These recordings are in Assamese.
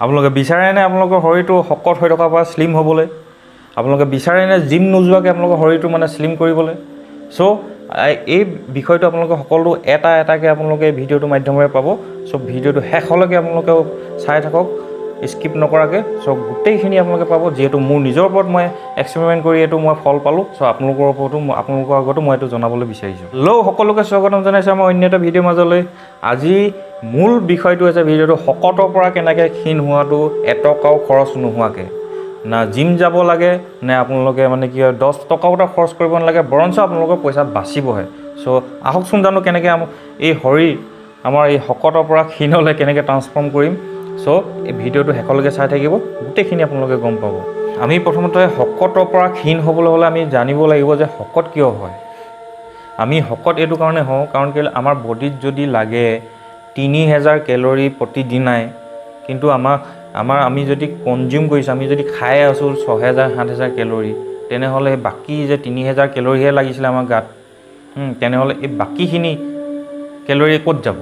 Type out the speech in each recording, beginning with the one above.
আপোনালোকে বিচাৰেনে আপোনালোকৰ শৰীৰটো শকত হৈ থকাৰ পৰা শ্লিম হ'বলৈ? আপোনালোকে বিচাৰেনে জিম নোযোৱাকৈ আপোনালোকৰ শৰীৰটো মানে শ্লিম কৰিবলৈ? চ' এই বিষয়টো আপোনালোকে সকলো এটাকৈ আপোনালোকে এই ভিডিঅ'টোৰ মাধ্যমেৰে পাব। চ' ভিডিঅ'টো শেষলৈকে আপোনালোকে চাই থাকক স্কিপ নকৰাকৈ। চ' গোটেইখিনি আপোনালোকে পাব, যিহেতু মোৰ নিজৰ ওপৰত মই এক্সপেৰিমেণ্ট কৰি এইটো মই ফল পালোঁ। চ' আপোনালোকৰ ওপৰতো আপোনালোকৰ আগতো মই এইটো জনাবলৈ বিচাৰিছোঁ। সকলোকে স্বাগতম জনাইছোঁ আমাৰ অন্য এটা ভিডিঅ'ৰ মাজলৈ। আজি মূল বিষয়টো হৈছে ভিডিঅ'টো শকতৰ পৰা কেনেকৈ ক্ষীণ হোৱাটো এটকাও খৰচ নোহোৱাকৈ। না জিম যাব লাগে, নে আপোনালোকে মানে কি হয় 10 টকাও এটা খৰচ কৰিব নালাগে, বৰঞ্চ আপোনালোকৰ পইচা বাচিবহে। চ' আহকচোন জানো কেনেকৈ এই শৰীৰ আমাৰ এই শকতৰ পৰা ক্ষীণলৈ কেনেকৈ ট্ৰান্সফৰ্ম কৰিম। চ' এই ভিডিঅ'টো শেষলৈকে চাই থাকিব, গোটেইখিনি আপোনালোকে গম পাব। আমি প্ৰথমতে শকতৰ পৰা ক্ষীণ হ'বলৈ হ'লে আমি জানিব লাগিব যে শকত কিয় হয়। আমি শকত এইটো কাৰণে হওঁ কাৰণ কেলৈ আমাৰ বডিত যদি লাগে 3000 কেলৰি প্ৰতিদিনাই, কিন্তু আমি যদি কনজিউম কৰিছোঁ, আমি যদি খাই আছোঁ 6000-7000 কেলৰি, তেনেহ'লে বাকী যে 3000 কেলৰিহে লাগিছিলে আমাৰ গাত, তেনেহ'লে এই বাকীখিনি কেলৰি ক'ত যাব?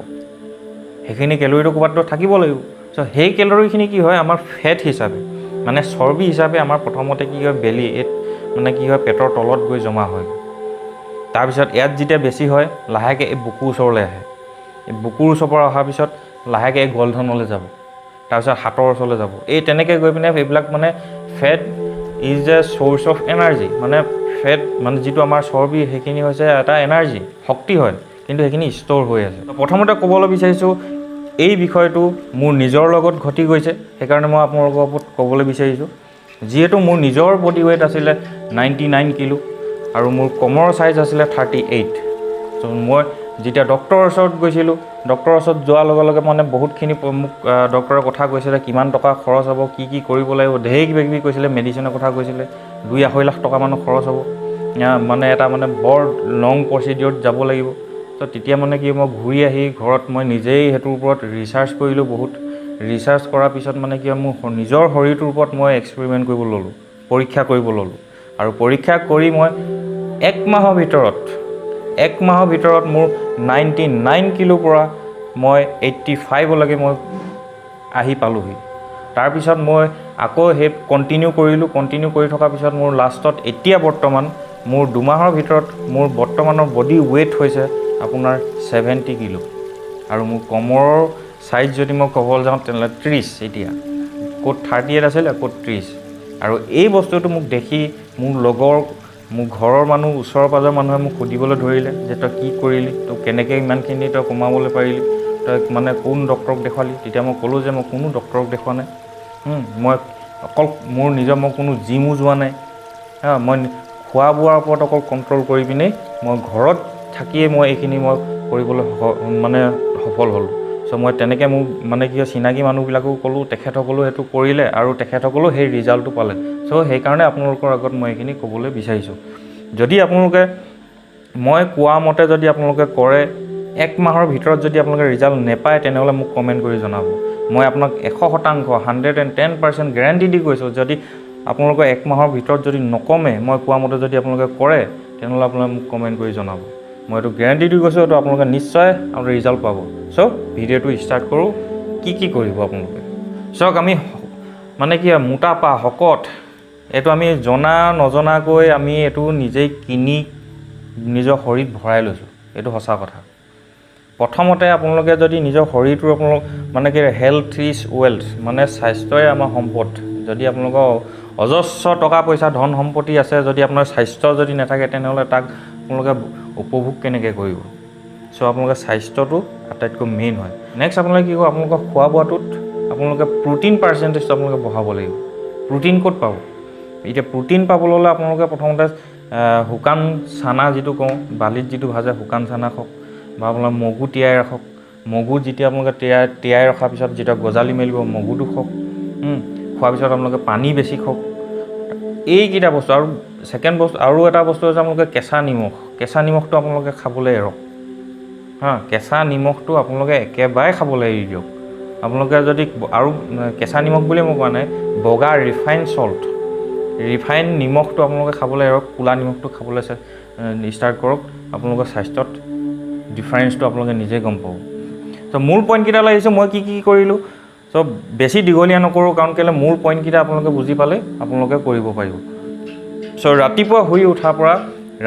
সেইখিনি কেলৰিটো ক'ৰবাততো থাকিব লাগিব। চ' সেই কেলৰিখিনি কি হয় আমাৰ ফেট হিচাপে, মানে চৰ্বি হিচাপে আমাৰ প্ৰথমতে কি হয় মানে কি হয় পেটৰ তলত গৈ জমা হয়। তাৰপিছত ইয়াত যেতিয়া বেছি হয় লাহেকৈ এই বুকুৰ ওচৰলৈ আহে। এই বুকুৰ ওচৰৰ পৰা অহাৰ পিছত লাহেকৈ এই গলধনলৈ যাব, তাৰপিছত হাতৰ ওচৰলৈ যাব। এই তেনেকৈ গৈ পিনে এইবিলাক মানে fate is a church of energy. মানে ফেট মানে যিটো আমাৰ চৰ্বি সেইখিনি হৈছে এটা এনাৰ্জি, শক্তি হয়, কিন্তু সেইখিনি ষ্ট'ৰ হৈ আছে। প্ৰথমতে ক'বলৈ বিচাৰিছোঁ এই বিষয়টো মোৰ নিজৰ লগত ঘটি গৈছে, সেইকাৰণে মই আপোনালোকৰ ওপৰত ক'বলৈ বিচাৰিছোঁ। যিহেতু মোৰ নিজৰ বডি ৱেইট আছিলে 99 কিলো আৰু মোৰ কমৰ চাইজ আছিলে 38। চ' মই যেতিয়া ডক্টৰৰ ওচৰত গৈছিলোঁ, ডক্টৰৰ ওচৰত যোৱাৰ লগে লগে মানে বহুতখিনি মোক ডক্টৰে কথা কৈছিলে, কিমান টকা খৰচ হ'ব, কি কৰিব লাগিব, ঢেৰ কিবাকিবি কৈছিলে, মেডিচিনৰ কথা কৈছিলে। 2-2.5 লাখ টকামানৰ খৰচ হ'ব, মানে এটা মানে বৰ লং প্ৰচিডিঅ'ত যাব লাগিব। ত' তেতিয়া মানে কি মই ঘূৰি আহি ঘৰত মই নিজেই সেইটোৰ ওপৰত ৰিচাৰ্চ কৰিলোঁ। বহুত ৰিচাৰ্চ কৰাৰ পিছত মানে কি মোৰ নিজৰ শৰীৰটোৰ ওপৰত মই এক্সপেৰিমেণ্ট কৰিব ল'লোঁ, পৰীক্ষা কৰিব ল'লোঁ। আৰু পৰীক্ষা কৰি মই 1 মাহৰ ভিতৰত মোৰ 99 কিলোৰ পৰা মই 85লৈকে মই আহি পালোঁহি। তাৰপিছত মই আকৌ সেই কণ্টিনিউ কৰি থকাৰ পিছত মোৰ লাষ্টত এতিয়া বৰ্তমান মোৰ 2 মাহৰ ভিতৰত মোৰ বৰ্তমানৰ বডি ৱেইট হৈছে আপোনাৰ 70 কিলো। আৰু মোৰ কমৰৰ চাইজ যদি মই ক'বলৈ যাওঁ তেনেহ'লে 30। এতিয়া ক'ত 38 আছিলে, ক'ত 30। আৰু এই বস্তুটো মোক দেখি মোৰ ঘৰৰ মানুহ, ওচৰৰ পাজৰৰ মানুহে মোক সুধিবলৈ ধৰিলে যে তই কি কৰিলি, তই কেনেকৈ ইমানখিনি তই কমাবলৈ পাৰিলি, তই মানে কোন ডক্টৰক দেখুৱালি? তেতিয়া মই ক'লোঁ যে মই কোনো ডক্টৰক দেখুওৱা নাই। মই অকল মই কোনো জিমো যোৱা নাই। মই খোৱা বোৱাৰ ওপৰত অকল কণ্ট্ৰল কৰি পিনে মই ঘৰত থাকিয়ে মই এইখিনি মই কৰিবলৈ মানে সফল হ'লোঁ। চ' মই তেনেকৈ মোক মানে কি চিনাকি মানুহবিলাকো ক'লোঁ, তেখেতসকলেও সেইটো কৰিলে আৰু তেখেতসকলেও সেই ৰিজাল্টটো পালে। চ' সেইকাৰণে আপোনালোকৰ আগত মই এইখিনি ক'বলৈ বিচাৰিছোঁ। যদি আপোনালোকে মই কোৱা মতে যদি আপোনালোকে কৰে, 1 মাহৰ ভিতৰত যদি আপোনালোকে ৰিজাল্ট নেপায়, তেনেহ'লে মোক কমেণ্ট কৰি জনাব। মই আপোনাক 100% 110% গেৰাণ্টি দি কৈছোঁ, যদি আপোনালোকৰ 1 মাহৰ ভিতৰত যদি নকমে, মই কোৱা মতে যদি আপোনালোকে কৰে, তেনেহ'লে আপোনালোকে মোক কমেণ্ট কৰি জনাব। মই এইটো গেৰাণ্টি দি কৈছোঁ, এইটো আপোনালোকে নিশ্চয় আপোনালোকে ৰিজাল্ট পাব। চ' ভিডিঅ'টো ষ্টাৰ্ট কৰোঁ। কি কৰিব আপোনালোকে চাওক। আমি মানে কি মোটাপা শকত এইটো আমি নজনাকৈ আমি এইটো নিজেই কিনি নিজৰ শৰীৰত ভৰাই লৈছোঁ, এইটো সঁচা কথা। প্ৰথমতে আপোনালোকে যদি নিজৰ শৰীৰটো আপোনালোক মানে কি হেল্থ ইজ ৱেল্থ, মানে স্বাস্থ্যই আমাৰ সম্পদ। যদি আপোনালোকৰ অজস্ৰ টকা পইচা ধন সম্পত্তি আছে, যদি আপোনাৰ স্বাস্থ্য যদি নাথাকে, তেনেহ'লে তাক আপোনালোকে উপভোগ কেনেকৈ কৰিব? চ' আপোনালোকে স্বাস্থ্যটো আটাইতকৈ মেইন হয়। নেক্সট আপোনালোকে কি কৰিব, আপোনালোকৰ খোৱা বোৱাটোত আপোনালোকে প্ৰ'টিন পাৰ্চেণ্টেজটো আপোনালোকে বঢ়াব লাগিব। প্ৰ'টিন ক'ত পাব? এতিয়া প্ৰ'টিন পাবলৈ হ'লে আপোনালোকে প্ৰথমতে শুকান চানা যিটো কওঁ, বালিত যিটো ভাজে শুকান চানা খাওক, বা আপোনালোকে মগু তিয়াই ৰাখক। মগু যেতিয়া আপোনালোকে তিয়াই ৰখাৰ পিছত যেতিয়া গজালি মেলিব, মগুটো খাওক। খোৱাৰ পিছত আপোনালোকে পানী বেছি খাওক। এইকেইটা বস্তু। আৰু ছেকেণ্ড বস্তু আৰু এটা বস্তু হৈছে আপোনালোকে কেঁচা নিমখটো আপোনালোকে খাবলৈ এৰক। কেঁচা নিমখটো আপোনালোকে একেবাৰে খাবলৈ এৰি দিয়ক। আপোনালোকে যদি আৰু কেঁচা নিমখ বুলি মই কোৱা নাই, বগা ৰিফাইন নিমখটো আপোনালোকে খাবলৈ এৰক। ক'লা নিমখটো খাবলৈ ষ্টাৰ্ট কৰক। আপোনালোকৰ স্বাস্থ্যত ডিফাৰেঞ্চটো আপোনালোকে নিজে গম পাব। ত' মূল পইণ্টকেইটা লাগিছে মই কি কৰিলোঁ। চ' বেছি দীঘলীয়া নকৰোঁ, কাৰণ কেলৈ মোৰ পইণ্টকেইটা আপোনালোকে বুজি পালে আপোনালোকে কৰিব পাৰিব। চ' ৰাতিপুৱা শুই উঠাৰ পৰা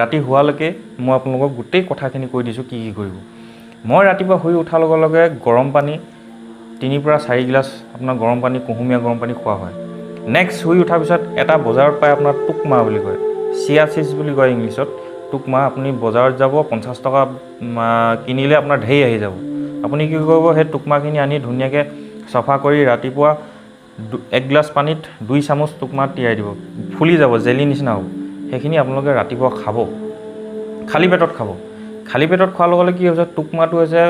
ৰাতি হোৱালৈকে মই আপোনালোকক গোটেই কথাখিনি কৈ দিছোঁ কি কৰিব। মই ৰাতিপুৱা শুই উঠাৰ লগে লগে গৰম পানী 3 পৰা 4 গিলাচ আপোনাৰ গৰম পানী, কুহুমীয়া গৰম পানী খোৱা হয়। নেক্সট শুই উঠাৰ পিছত এটা বজাৰত পায় আপোনাৰ টুকমা বুলি কয়, চিয়া চিজ বুলি কয় ইংলিছত। টুকমা আপুনি বজাৰত যাব 50 টকা কিনিলে আপোনাৰ ঢেৰ আহি যাব। আপুনি কি কৰিব, সেই টুকমাখিনি আনি ধুনীয়াকৈ চফা কৰি ৰাতিপুৱা 1 গিলাচ পানীত 2 চামুচ টুকমা তিয়াই দিব, ফুলি যাব, জেলি নিচিনা হ'ব। সেইখিনি আপোনালোকে ৰাতিপুৱা খাব, খালী পেটত খাব। খালী পেটত খোৱাৰ লগে লগে কি হৈছে, টুকমাটো হৈছে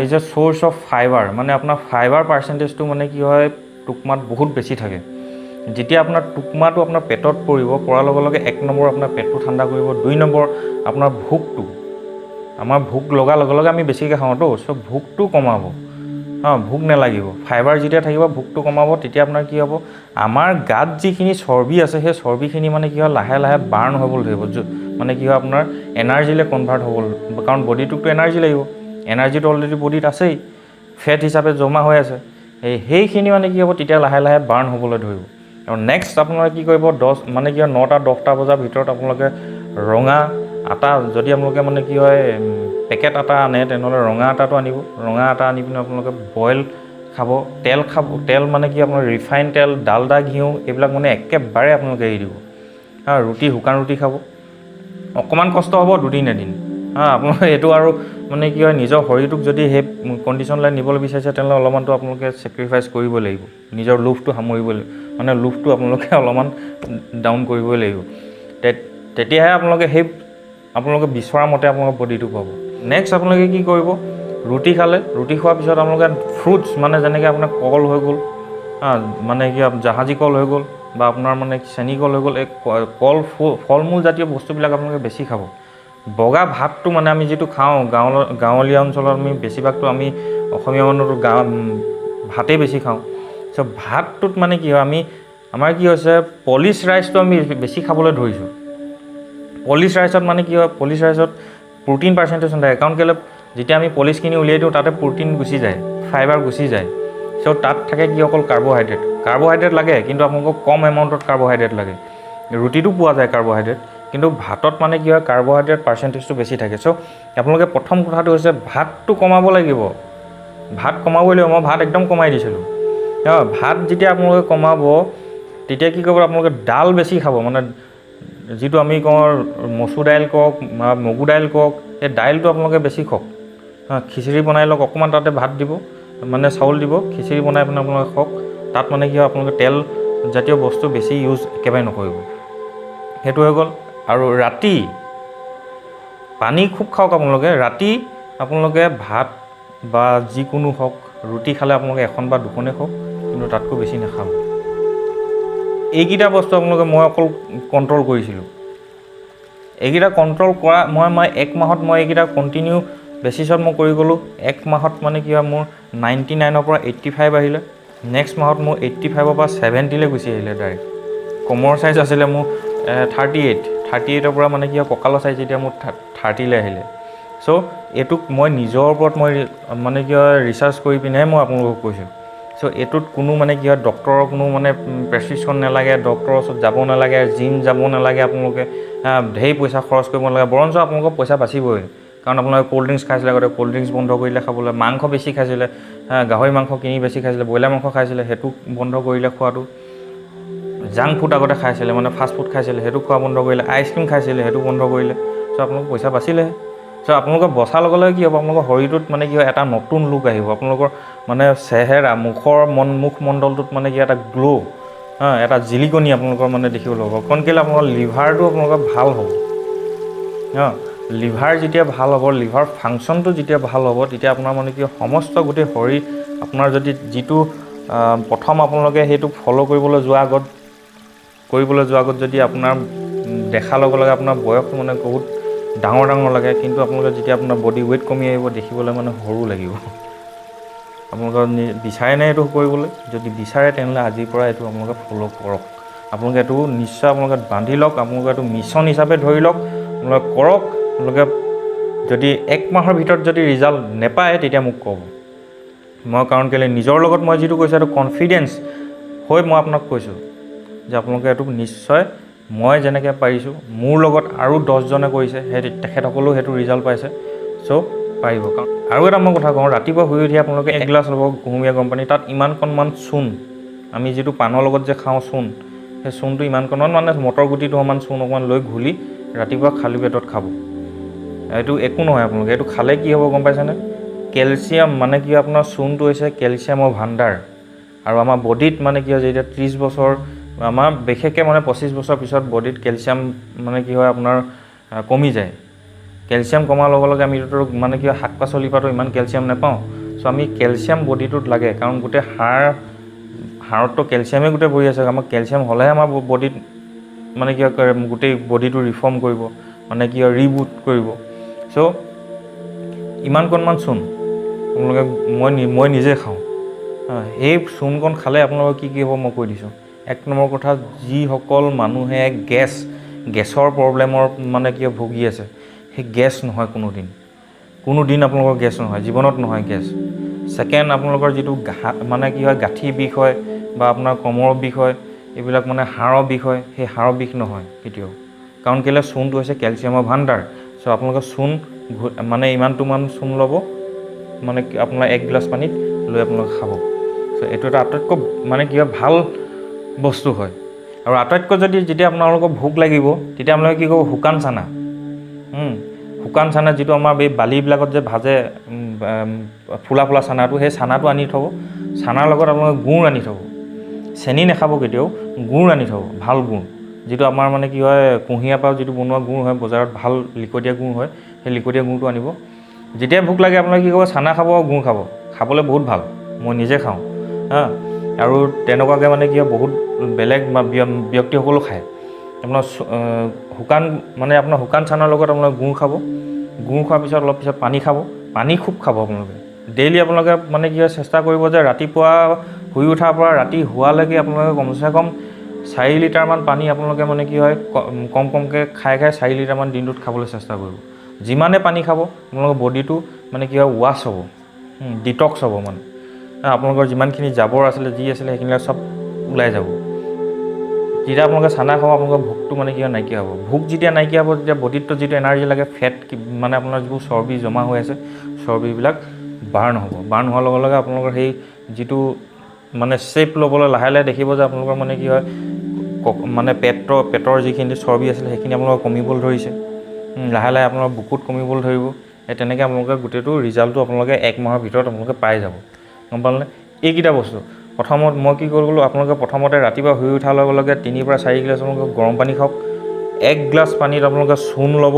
is a church of fibre, মানে আপোনাৰ ফাইবাৰ পাৰ্চেণ্টেজটো মানে কি হয় টুকমাত বহুত বেছি থাকে। যেতিয়া আপোনাৰ টুকমাটো আপোনাৰ পেটত পৰাৰ লগে লগে 1 নম্বৰ আপোনাৰ পেটটো ঠাণ্ডা কৰিব, 2 নম্বৰ আপোনাৰ ভোকটো, আমাৰ ভোক লগাৰ লগে লগে আমি বেছিকৈ খাওঁতো, চ' ভোকটো কমাব। ভোক নালাগিব, ফাইবাৰ যেতিয়া থাকিব ভোকটো কমাব। তেতিয়া আপোনাৰ কি হ'ব, আমাৰ গাত যিখিনি চৰ্বি আছে সেই চৰ্বিখিনি মানে কি হয় লাহে লাহে বাৰ্ণ হ'বলৈ ধৰিব, মানে কি হয় আপোনাৰ এনাৰ্জিলৈ কনভাৰ্ট হ'ব, কাৰণ বডিটোকতো এনাৰ্জি লাগিব, এনাৰ্জিটো অলৰেডি বডিত আছেই, ফেট হিচাপে জমা হৈ আছে। সেইখিনি মানে কি হ'ব তেতিয়া লাহে লাহে বাৰ্ণ হ'বলৈ ধৰিব। আৰু নেক্সট আপোনালোকে কি কৰিব, 9টা-10টা বজাৰ ভিতৰত আপোনালোকে ৰঙা আটা, যদি আপোনালোকে মানে কি হয় পেকেট আটা আনে তেনেহ'লে ৰঙা আটাটো আনিব। ৰঙা আটা আনি পিনে আপোনালোকে বইল খাব, তেল মানে কি আপোনাৰ ৰিফাইন তেল, ডালডা, ঘিউ এইবিলাক মানে একেবাৰে আপোনালোকে এৰি দিব। ৰুটি, শুকান ৰুটি খাব, অকণমান কষ্ট হ'ব, 2 দিন এদিন। আপোনালোকে এইটো আৰু মানে কি হয় নিজৰ শৰীৰটোক যদি সেই কণ্ডিশ্যনলৈ নিবলৈ বিচাৰিছে তেনেহ'লে অলপমানতো আপোনালোকে ছেক্ৰিফাইচ কৰিব লাগিব, নিজৰ লোভটো সামৰিব লাগিব, মানে লোভটো আপোনালোকে অলপমান ডাউন কৰিবই লাগিব। তেতিয়াহে আপোনালোকে বিচৰা মতে আপোনালোকৰ বডিটো পাব। নেক্সট আপোনালোকে কি কৰিব, ৰুটি খালে, ৰুটি খোৱাৰ পিছত আপোনালোকে ফ্ৰুটছ, মানে যেনেকৈ আপোনাৰ কল হৈ গ'ল, মানে কি জাহাজী কল হৈ গ'ল, বা আপোনাৰ মানে চেনি কল হৈ গ'ল, এই ফল মূল জাতীয় বস্তুবিলাক আপোনালোকে বেছি খাব। বগা ভাতটো মানে আমি যিটো খাওঁ গাঁৱলীয়া অঞ্চলত, আমি বেছিভাগটো আমি অসমীয়া মানুহটো ভাতেই বেছি খাওঁ। চ' ভাতটোত মানে কি হয়, আমাৰ কি হৈছে পলিচ ৰাইচটো আমি বেছি খাবলৈ ধৰিছোঁ। পলিচ ৰাইচত মানে কি হয়, পলিচ ৰাইচত প্ৰ'টিন পাৰ্চেণ্টেজ নাথাকে, কাৰণ কেলৈ যেতিয়া আমি পলিচখিনি উলিয়াই দিওঁ তাতে প্ৰ'টিন গুচি যায়, ফাইবাৰ গুচি যায়। চ' তাত থাকে কি অকল কাৰ্বহাইড্ৰেট লাগে, কিন্তু আপোনালোকক কম এমাউণ্টত কাৰ্বহাইড্ৰেট লাগে। ৰুটিটো পোৱা যায় কাৰ্বহাইড্ৰেট, কিন্তু ভাতত মানে কি হয় কাৰ্বহাইড্ৰেট পাৰ্চেণ্টেজটো বেছি থাকে। চ' আপোনালোকে প্ৰথম কথাটো হৈছে ভাতটো কমাব লাগিব, ভাত কমাবই লাগিব। মই ভাত একদম কমাই দিছিলোঁ। ভাত যেতিয়া আপোনালোকে কমাব তেতিয়া কি কৰিব, আপোনালোকে ডাল বেছি খাব, মানে যিটো আমি কওঁ মচুৰ দাইল কওক বা মগু দাইল কওক, এই দাইলটো আপোনালোকে বেছি খাওক। খিচিৰি বনাই লওক, অকণমান তাতে ভাত দিব, মানে চাউল দিব, খিচিৰি বনাই পিনে আপোনালোকে খাওক। তাত মানে কি হয় আপোনালোকে তেল জাতীয় বস্তু বেছি ইউজ একেবাৰে নকৰিব। সেইটো হৈ গ'ল। আৰু ৰাতি পানী খুব খাওক আপোনালোকে। ৰাতি আপোনালোকে ভাত বা যিকোনো হওক, ৰুটি খালে আপোনালোকে 1 বা 2খনেই খাওক, কিন্তু তাতকৈ বেছি নাখাব। এইকেইটা বস্তু আপোনালোকে মই অকল কণ্ট্ৰল কৰিছিলোঁ। এইকেইটা কণ্ট্ৰল কৰা মই 1 মাহত মই এইকেইটা কণ্টিনিউ বেচিছত মই কৰি গ'লোঁ। 1 মাহত মানে কি হয় মোৰ 99ৰ পৰা 85 আহিলে। নেক্সট মাহত মোৰ 85ৰ পৰা 70লৈ গুচি আহিলে ডাইৰেক্ট। কমৰ চাইজ আছিলে মোৰ 38ৰ পৰা মানে কি হয় কঁকালৰ চাইজ এতিয়া মোৰ 30লৈ আহিলে। চ' এইটোক মই নিজৰ ওপৰত মই মানে কি হয় ৰিচাৰ্চ কৰি পিনেহে মই আপোনালোকক কৈছোঁ। চ' এইটোত কোনো মানে কি হয় ডক্টৰৰ কোনো মানে প্ৰেছক্ৰিপশ্যন নালাগে, ডক্টৰৰ ওচৰত যাব নালাগে, জিম যাব নালাগে, আপোনালোকে ঢেৰ পইচা খৰচ কৰিব নালাগে, বৰঞ্চ আপোনালোকৰ পইচা বাচিবই। কাৰণ আপোনালোকে ক'ল্ড ড্ৰিংকছ খাইছিলে, আগতে ক'ল্ড ড্ৰিংকছ বন্ধ কৰিলে খাবলৈ, মাংস বেছি খাইছিলে, গাহৰি মাংস কিনি বেছি খাইছিলে, ব্ৰইলাৰ মাংস খাইছিলে, সেইটো বন্ধ কৰিলে খোৱাটো। জাংক ফুড আগতে খাইছিলে, মানে ফাষ্ট ফুড খাইছিলে, সেইটো খোৱা বন্ধ কৰিলে, আইচক্ৰীম খাইছিলে, সেইটো বন্ধ কৰিলে। চ' আপোনালোকৰ পইচা বাচিলেহে। চ' আপোনালোকৰ বচাৰ লগে লগে কি হ'ব, আপোনালোকৰ শৰীৰটোত মানে কি হয় এটা নতুন লুক আহিব, আপোনালোকৰ মানে চেহেৰা মুখমণ্ডলটোত মানে কি এটা গ্ল', এটা জিলিকনি আপোনালোকৰ মানে দেখিবলৈ হ'ব। কাৰণ কেলৈ আপোনালোকৰ লিভাৰটো আপোনালোকৰ ভাল হ'ব। লিভাৰ যেতিয়া ভাল হ'ব, লিভাৰ ফাংচনটো যেতিয়া ভাল হ'ব, তেতিয়া আপোনাৰ মানে কি সমস্ত গোটেই শৰীৰ আপোনাৰ যদি যিটো প্ৰথম আপোনালোকে সেইটো ফ'ল' কৰিবলৈ যোৱাৰ আগত যদি আপোনাৰ দেখাৰ লগে লগে আপোনাৰ বয়স মানে বহুত ডাঙৰ লাগে, কিন্তু আপোনালোকে যেতিয়া আপোনাৰ বডি ৱেইট কমি আহিব, দেখিবলৈ মানে সৰু লাগিব। আপোনালোকে বিচাৰে নে এইটো কৰিবলৈ? যদি বিচাৰে তেনেহ'লে আজিৰ পৰা এইটো আপোনালোকে ফ'ল' কৰক। আপোনালোকে এইটো নিশ্চয় আপোনালোকে বান্ধি লওক, আপোনালোকে এইটো মিছন হিচাপে ধৰি লওক, আপোনালোকে কৰক। আপোনালোকে যদি 1 মাহৰ ভিতৰত যদি ৰিজাল্ট নেপায় তেতিয়া মোক ক'ব। মই কাৰণ কেলৈ নিজৰ লগত মই যিটো কৈছোঁ এইটো কনফিডেঞ্চ হৈ মই আপোনাক কৈছোঁ যে আপোনালোকে এইটো নিশ্চয় মই যেনেকৈ পাৰিছোঁ মোৰ লগত আৰু 10জনে কৰিছে সেই তেখেতসকলেও সেইটো ৰিজাল্ট পাইছে চ' পাৰিব। কাৰণ আৰু এটা মই কথা কওঁ, ৰাতিপুৱা শুই উঠি আপোনালোকে এগিলাচ ল'ব কুহুমীয়া গৰম পানী, তাত ইমানকণমান চূণ, আমি যিটো পাণৰ লগত যে খাওঁ চূণ, সেই চূণটো ইমানকণমান মানে মটৰ গুটিটো অকণমান চূণ অকণমান লৈ ঘূলি ৰাতিপুৱা খালী পেটত খাব। এইটো একো নহয় আপোনালোকে, এইটো খালে কি হ'ব গম পাইছেনে? কেলছিয়াম মানে কি আপোনাৰ চূণটো হৈছে কেলছিয়ামৰ ভাণ্ডাৰ। আৰু আমাৰ বডিত মানে কি হয়, যেতিয়া 30 বছৰ আমাৰ বিশেষকৈ মানে 25 বছৰ পিছত বডিত কেলছিয়াম মানে কি হয় আপোনাৰ কমি যায়। কেলছিয়াম কমাৰ লগে লগে আমিতো মানে কি হয় শাক পাচলিৰ পৰাতো ইমান কেলছিয়াম নাপাওঁ। চ' আমি কেলছিয়াম বডিটোত লাগে, কাৰণ গোটেই হাড়ততো কেলছিয়ামেই গোটেই বহি আছে। আমাৰ কেলছিয়াম হ'লেহে আমাৰ বডিত মানে কি হয় গোটেই বডিটো ৰিফৰ্ম কৰিব, মানে কি হয় ৰিবুট কৰিব। চ' ইমানকণমান চূণ আপোনালোকে মই নিজে খাওঁ। সেই চূণকণ খালে আপোনালোকৰ কি কি হ'ব মই কৈ দিছোঁ। 1 নম্বৰ কথা, যিসকল মানুহে গেছৰ প্ৰব্লেমৰ মানে কি ভুগি আছে, সেই গেছ নহয় কোনো দিন আপোনালোকৰ গেছ নহয়, জীৱনত নহয় গেছ। ছেকেণ্ড, আপোনালোকৰ যিটো মানে কি হয় গাঁঠি বিষ হয় বা আপোনাৰ কমৰ বিষ হয়, এইবিলাক মানে হাড়ৰ বিষ হয়, সেই হাড়ৰ বিষ নহয় কেতিয়াও। কাৰণ কেলৈ চূণটো হৈছে কেলছিয়ামৰ ভাণ্ডাৰ। চ' আপোনালোকে চূণ মানে ইমানটোমান চূণ ল'ব, মানে আপোনাৰ 1 গিলাচ পানীত লৈ আপোনালোকে খাব। চ' এইটো এটা আটাইতকৈ মানে কি হয় ভাল বস্তু হয়। আৰু আটাইতকৈ যেতিয়া আপোনালোকৰ ভোক লাগিব, তেতিয়া আপোনালোকে কি কৰিব, শুকান চানা যিটো আমাৰ এই বালিবিলাকত যে ভাজে ফুলা চানাটো, সেই চানাটো আনি থ'ব। চানাৰ লগত আপোনালোকে গুড় আনি থ'ব, চেনি নাখাব কেতিয়াও, গুড় আনি থ'ব, ভাল গুড়, যিটো আমাৰ মানে কি হয় কুঁহিয়াৰ পৰা যিটো বনোৱা গুড় হয়, বজাৰত ভাল লিকটীয়া গুড় হয়, সেই লিকটীয়া গুড়টো আনিব। যেতিয়া ভোক লাগে আপোনালোকে কি কৰিব, চানা খাব আৰু গুড় খাব, খাবলৈ বহুত ভাল, মই নিজে খাওঁ আৰু তেনেকুৱাকৈ মানে কি হয় বহুত বেলেগ ব্যক্তিসকলেও খায়। আপোনাৰ শুকান চানাৰ লগত আপোনালোকে গুড় খাব, গুড় খোৱাৰ পিছত অলপ পিছত পানী খাব, পানী খুব খাব আপোনালোকে। ডেইলি আপোনালোকে মানে কি হয় চেষ্টা কৰিব যে ৰাতিপুৱা শুই উঠাৰ পৰা ৰাতি শোৱালৈকে আপোনালোকে কমচে কম 4 লিটাৰমান পানী আপোনালোকে মানে কি হয় কমকৈ খাই 4 লিটাৰমান দিনটোত খাবলৈ চেষ্টা কৰিব। যিমানে পানী খাব আপোনালোকৰ বডিটো মানে কি হয় ৱাছ হ'ব, ডিটক্স হ'ব, মানে আপোনালোকৰ যিমানখিনি জাবৰ আছিলে সেইখিনি চব ওলাই যাব। যেতিয়া আপোনালোকে চানা খাব, আপোনালোকৰ ভোকটো মানে কি হয় নাইকিয়া হ'ব। ভোক যেতিয়া নাইকিয়া হ'ব, তেতিয়া বডিটো যিটো এনাৰ্জি লাগে, ফেট মানে আপোনাৰ যিবোৰ চৰ্বি জমা হৈ আছে, চৰ্বিবিলাক বাৰ্ণ হ'ব। বাৰ্ণ হোৱাৰ লগে লগে আপোনালোকৰ সেই যিটো মানে শ্বেপ ল'বলৈ লাহে লাহে দেখিব যে আপোনালোকৰ মানে কি হয় মানে পেটৰ যিখিনি চৰ্বি আছিলে সেইখিনি আপোনালোকৰ কমিবলৈ ধৰিছে, লাহে লাহে আপোনালোকৰ বুকুত কমিবলৈ ধৰিব। সেই তেনেকৈ আপোনালোকে গোটেইটো ৰিজাল্টটো আপোনালোকে 1 মাহৰ ভিতৰত আপোনালোকে পাই যাব, গম পালেনে? এইকেইটা বস্তু প্ৰথমত মই কি কৰিলোঁ, আপোনালোকে প্ৰথমতে ৰাতিপুৱা শুই উঠাৰ লগে লগে 3 পৰা 4 গিলাচ আপোনালোকে গৰম পানী খাওক। 1 গিলাচ পানীত আপোনালোকে চূণ ল'ব,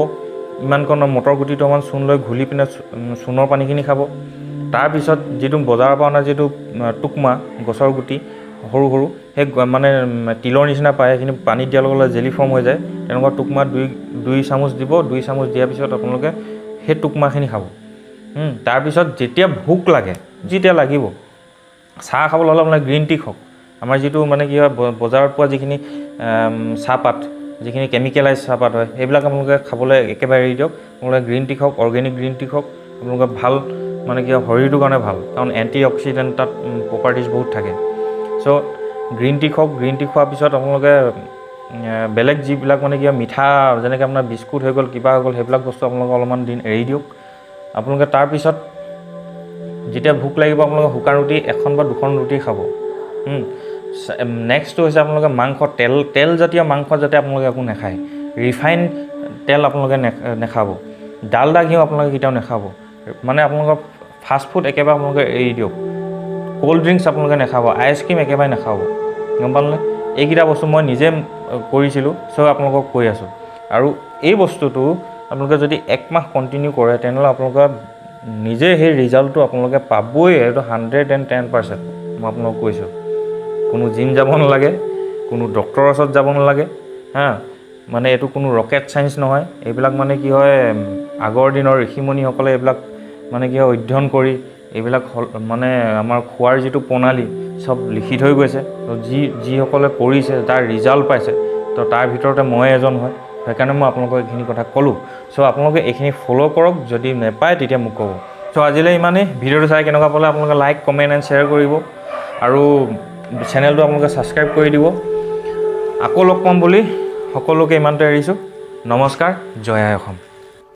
ইমানকণ মটৰ গুটিটো অকণমান চূণ লৈ ঘূলি পিনে চূণৰ পানীখিনি খাব। তাৰপিছত যিটো বজাৰৰ পৰা অনা যিটো টুকমা গছৰ গুটি সৰু সৰু, সেই মানে তিলৰ নিচিনা পায়, সেইখিনি পানীত দিয়াৰ লগে লগে জেলি ফৰ্ম হৈ যায়। তেনেকুৱা টুকমা 2 চামুচ দিব, 2 চামুচ দিয়াৰ পিছত আপোনালোকে সেই টুকমাখিনি খাব। তাৰপিছত যেতিয়া ভোক লাগে, যেতিয়া লাগিব, চাহ খাবলৈ হ'লে আপোনালোকে গ্ৰীণ টি খাওক। আমাৰ যিটো মানে কি হয় বজাৰত পোৱা যিখিনি চাহপাত, যিখিনি কেমিকেলাইজ চাহপাত হয়, সেইবিলাক আপোনালোকে খাবলৈ একেবাৰে এৰি দিয়ক। আপোনালোকে গ্ৰীণ টি খাওক, অৰ্গেনিক গ্ৰীণ টি খাওক। আপোনালোকে ভাল মানে কি হয় শৰীৰটোৰ কাৰণে ভাল, কাৰণ এণ্টি অক্সিডেণ্ট তাত প্ৰপাৰ্টিজ বহুত থাকে। চ' গ্ৰীণ টি খাওক। গ্ৰীণ টি খোৱাৰ পিছত আপোনালোকে বেলেগ যিবিলাক মানে কি হয় মিঠা, যেনেকৈ আপোনাৰ বিস্কুট হৈ গ'ল, কিবা হৈ গ'ল, সেইবিলাক বস্তু আপোনালোকে অলপমান দিন এৰি দিয়ক। আপোনালোকে তাৰপিছত যেতিয়া ভোক লাগিব, আপোনালোকে শুকান ৰুটি 1খন বা 2খন ৰুটি খাব। নেক্সটটো হৈছে আপোনালোকে মাংস, তেলজাতীয় মাংস যাতে আপোনালোকে একো নাখায়। ৰিফাইন তেল আপোনালোকে নাখাব। ডালডা ঘিউ আপোনালোকে কেতিয়াও নাখাব। মানে আপোনালোকৰ ফাষ্টফুড একেবাৰে আপোনালোকে এৰি দিয়ক। ক'ল্ড ড্ৰিংকছ আপোনালোকে নাখাব, আইচক্ৰীম একেবাৰে নাখাব, গম পালেনে? এইকেইটা বস্তু মই নিজে কৰিছিলোঁ, চ' আপোনালোকক কৈ আছোঁ। আৰু এই বস্তুটো আপোনালোকে যদি 1 মাহ কণ্টিনিউ কৰে, তেনেহ'লে আপোনালোকে নিজে সেই ৰিজাল্টটো আপোনালোকে পাবই, এইটো 110%। মই আপোনালোকক কৈছোঁ, কোনো জিম যাব নালাগে, কোনো ডক্টৰৰ ওচৰত যাব নালাগে, মানে এইটো কোনো ৰকেট চায়েন্স নহয়। এইবিলাক মানে কি হয় আগৰ দিনৰ ঋষিমুনিসকলে এইবিলাক মানে কি হয় অধ্যয়ন কৰি এইবিলাক মানে আমাৰ খোৱাৰ যিটো প্ৰণালী চব লিখি থৈ গৈছে। তো যিসকলে কৰিছে, তাৰ ৰিজাল্ট পাইছে, তো তাৰ ভিতৰতে মই এজন হয়। সেইকাৰণে মই আপোনালোকক এইখিনি কথা ক'লোঁ। চ' আপোনালোকে এইখিনি ফ'ল' কৰক, যদি নাপায় তেতিয়া মোক ক'ব। চ' আজিলৈ ইমানেই। ভিডিঅ'টো চাই কেনেকুৱা পালে আপোনালোকে লাইক কমেণ্ট এণ্ড শ্বেয়াৰ কৰিব আৰু চেনেলটো আপোনালোকে ছাবস্ক্ৰাইব কৰি দিব। আকৌ লগ পাম বুলি সকলোকে ইমানতে এৰিছোঁ। নমস্কাৰ, জয় আই অসম।